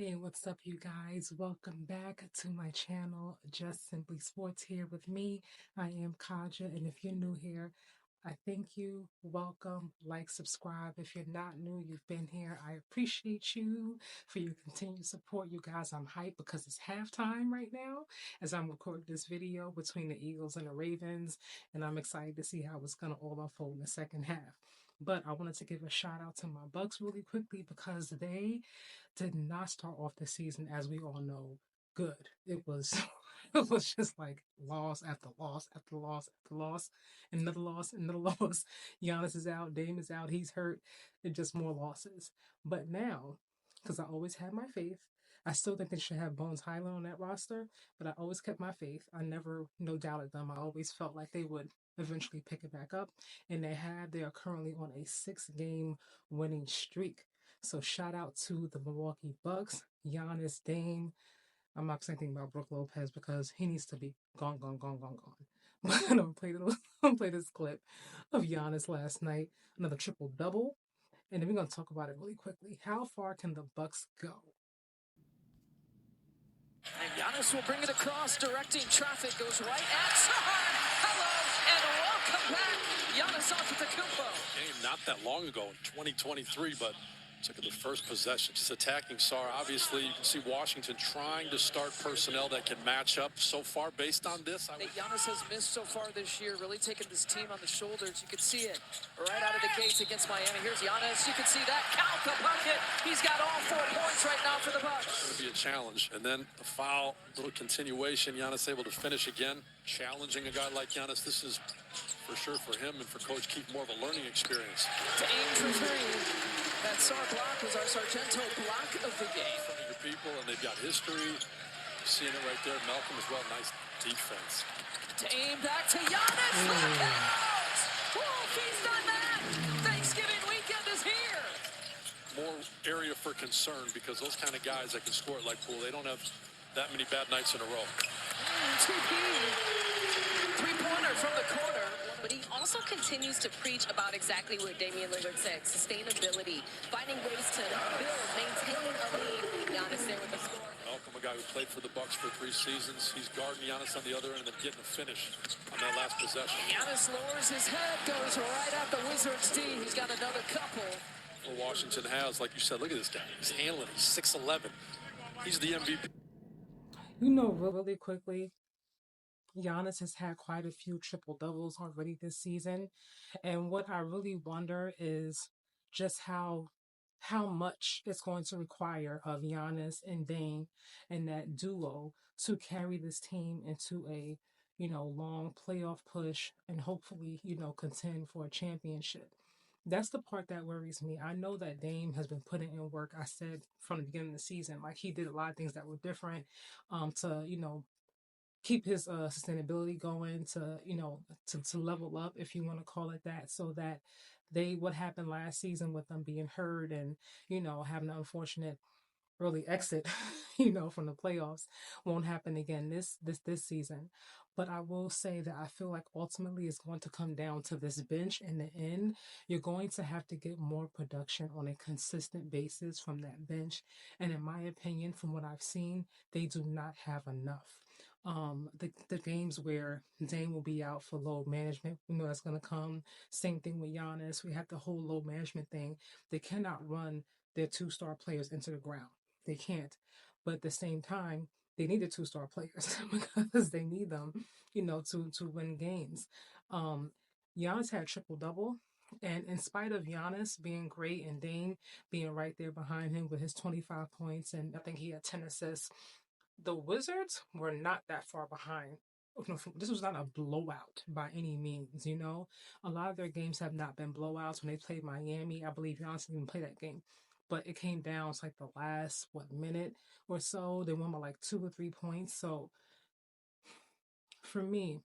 Hey, what's up, you guys? Welcome back to my channel, Just Simply Sports here with me. I am Kaja, and if you're new here, I thank you. Welcome, like, subscribe. If you're not new, you've been here. I appreciate you for your continued support. You guys, I'm hyped because it's halftime right now as I'm recording this video between the Eagles and the Ravens, and I'm excited to see how it's going to all unfold in the second half. But I wanted to give a shout out to my Bucks really quickly because they did not start off the season, as we all know, good. It was it was just like loss after loss after loss after loss, another loss, another loss. Giannis is out, Dame is out, he's hurt, and just more losses. But now, because I always had my faith, I still think they should have Bones Highland on that roster, but I always kept my faith. I never no doubted them. I always felt like they would eventually pick it back up, and they are currently on a 6-game winning streak. So shout out to the Milwaukee Bucks, Giannis Dame. I'm not saying anything about Brook Lopez because he needs to be gone, gone, gone, gone, gone. But I'm gonna play this clip of Giannis last night, another triple double, and then we're gonna talk about it really quickly. How far can the Bucks go? And Giannis will bring it across, directing traffic, goes right at Sahar. Hello, and welcome back. Giannis Antetokounmpo. Game not that long ago in 2023, but look at the first possession. Just attacking Sar. Obviously, you can see Washington trying to start personnel that can match up so far based on this. Giannis has missed so far this year, really taking this team on the shoulders. You can see it right out of the gates against Miami. Here's Giannis. You can see that. Count the bucket. He's got all 4 points right now for the Bucks. It's going to be a challenge. And then the foul, little continuation. Giannis able to finish again. Challenging a guy like Giannis. This is for sure for him and for Coach Keith more of a learning experience. To aim for 3. That Sar block was our Sargento block of the game. In front of your people, and they've got history. Seeing it right there. Malcolm as well. Nice defense. To aim back to Giannis. Look out! Wolf, he's done that! Thanksgiving weekend is here! More area for concern because those kind of guys that can score it like Poole, they don't have that many bad nights in a row. TP. 3-pointer from the corner. But he also continues to preach about exactly what Damian Lillard said, sustainability, finding ways to build, maintaining a lead. Giannis there with the score. Malcolm, a guy who played for the Bucks for 3 seasons. He's guarding Giannis on the other end and getting a finish on that last possession. Giannis lowers his head, goes right at the Wizards' D. He's got another couple. Well, Washington has, like you said, look at this guy. He's handling. He's 6'11". He's the MVP. You know, really quickly, Giannis has had quite a few triple doubles already this season, and what I really wonder is just how much it's going to require of Giannis and Dame and that duo to carry this team into a long playoff push and hopefully contend for a championship. That's the part that worries me. I know that Dame has been putting in work. I said from the beginning of the season, like he did a lot of things that were different to keep his sustainability going, to level up, if you want to call it that, so that what happened last season with them being hurt and having an unfortunate early exit from the playoffs won't happen again this season. But I will say that I feel like ultimately it's going to come down to this bench in the end. You're going to have to get more production on a consistent basis from that bench, and in my opinion, from what I've seen, they do not have enough. The games where Dame will be out for load management, that's going to come. Same thing with Giannis. We have the whole load management thing. They cannot run their 2-star players into the ground. They can't. But at the same time, they need the 2-star players because they need them, to win games. Giannis had a triple-double. And in spite of Giannis being great and Dame being right there behind him with his 25 points, and I think he had 10 assists, the Wizards were not that far behind. This was not a blowout by any means, A lot of their games have not been blowouts. When they played Miami, I believe Giannis didn't even play that game. But it came down to like the last, minute or so. They won by like 2 or 3 points. So for me,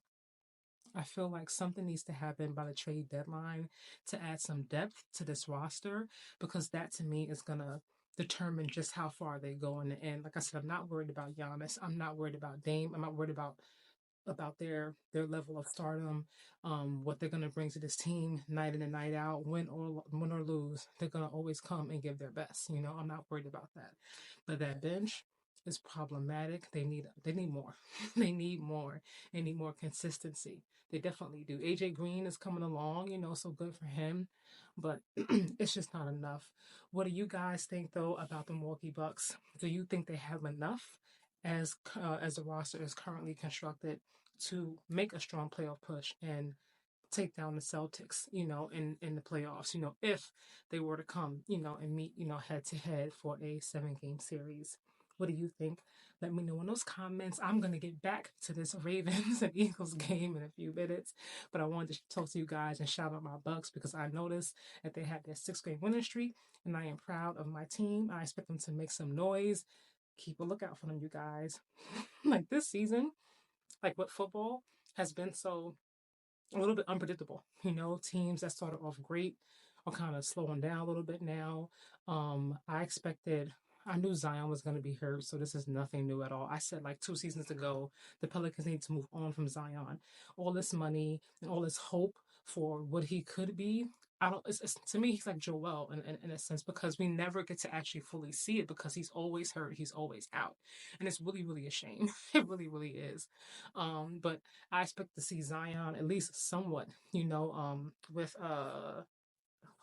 I feel like something needs to happen by the trade deadline to add some depth to this roster, because that to me is going to determine just how far they go in the end. Like I said, I'm not worried about Giannis. I'm not worried about Dame. I'm not worried about about their level of stardom, what they're gonna bring to this team night in and night out, win or lose. They're gonna always come and give their best. You know, I'm not worried about that. But that bench is problematic. They need more. They need more. They need more consistency. They definitely do. AJ Green is coming along, you know, so good for him. But it's just not enough. What do you guys think though about the Milwaukee Bucks? Do you think they have enough as the roster is currently constructed to make a strong playoff push and take down the Celtics, you know, in the playoffs, you know, if they were to come, you know, and meet, you know, head to head for a 7 game series? What do you think? Let me know in those comments. I'm going to get back to this Ravens and Eagles game in a few minutes, but I wanted to talk to you guys and shout out my Bucks because I noticed that they had their 6 game winning streak, and I am proud of my team. I expect them to make some noise. Keep a lookout for them, you guys. Like this season, like with football, has been so a little bit unpredictable. You know, teams that started off great are kind of slowing down a little bit now. I knew Zion was going to be hurt, so this is nothing new at all. I said like 2 seasons ago, the Pelicans need to move on from Zion. All this money and all this hope for what he could be. I don't. To me, he's like Joel in a sense because we never get to actually fully see it because he's always hurt, he's always out, and it's really, really a shame. It really, really is. But I expect to see Zion at least somewhat, you know, with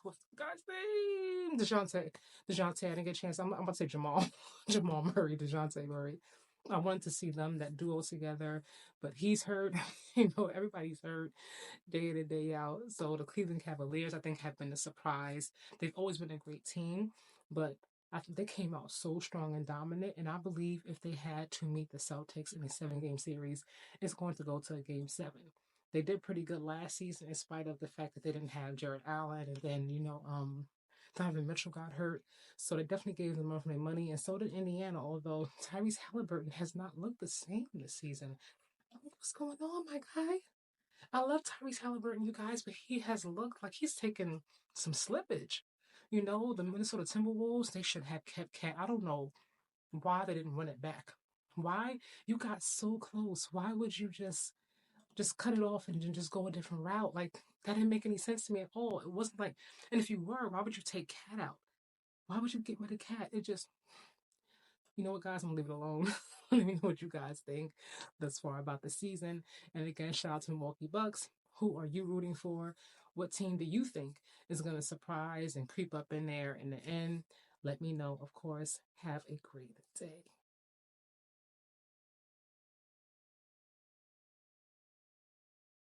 what's the guy's name? DeJounte. DeJounte, I didn't get a chance. I'm about to say Jamal. Jamal Murray, DeJounte Murray. I wanted to see them, that duo together, but he's hurt. You know, everybody's hurt day in and day out. So the Cleveland Cavaliers, I think, have been a surprise. They've always been a great team, but I think they came out so strong and dominant. And I believe if they had to meet the Celtics in a 7 game series, it's going to go to a game 7. They did pretty good last season in spite of the fact that they didn't have Jared Allen, and then, you know, Donovan Mitchell got hurt. So they definitely gave them more of their money, and so did Indiana, although Tyrese Halliburton has not looked the same this season. What's going on, my guy? I love Tyrese Halliburton, you guys, but he has looked like he's taken some slippage. You know, the Minnesota Timberwolves, they should have kept Cat. I don't know why they didn't run it back. Why? You got so close. Why would you just cut it off and then just go a different route? Like that didn't make any sense to me at all. It wasn't like, and if you were, why would you take Cat out? Why would you get rid of Cat? It just, you know what, guys, I'm gonna leave it alone. Let me know what you guys think thus far about the season. And again, shout out to Milwaukee Bucks. Who are you rooting for? What team do you think is gonna surprise and creep up in there in the end? Let me know, of course. Have a great day.